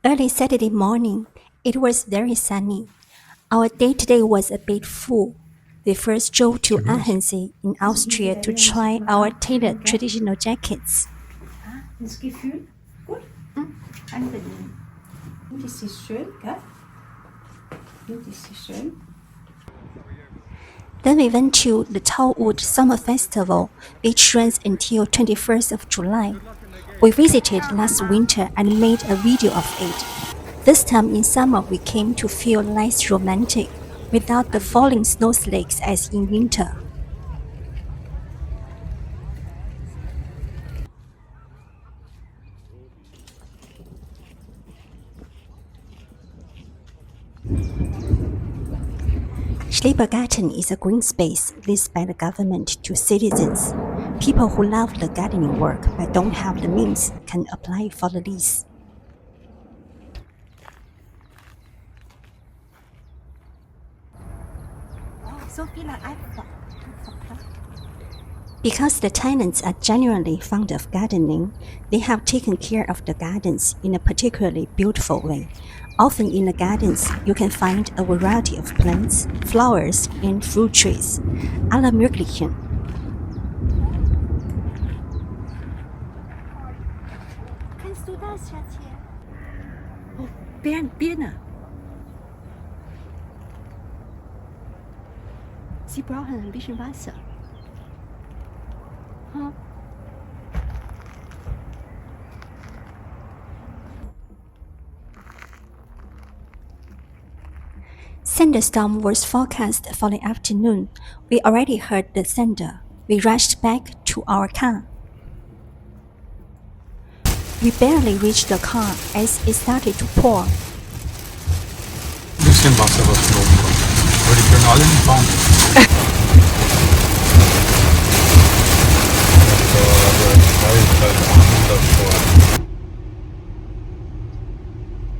Early Saturday morning, it was very sunny. Our day today was a bit full. We first drove to Aachen in Austria to try our tailored traditional jackets. Das Gefühl? Gut? Angenehm. Und es ist schön, gell? Und es ist schön. Then we went to the Tallwood Summer Festival, which runs until 21st of July. We visited last winter and made a video of it. This time in summer we came to feel less romantic, without the falling snowflakes as in winter. Schrebergarten is a green space leased by the government to citizens. People who love the gardening work but don't have the means can apply for the lease. Because the tenants are generally fond of gardening, they have taken care of the gardens in a particularly beautiful way. Often in the gardens, you can find a variety of plants, flowers, and fruit trees. Alle möglichen. Kannst du das, Schatzchen? Oh, Birne. Sie brauchen ein bisschen Wasser. Huh? Thunderstorm was forecast for the afternoon. We already heard the thunder. We rushed back to our car. We barely reached the car as it started to pour. Ein bisschen Wasser, was von oben kommt. Aber die können alle nicht fahren.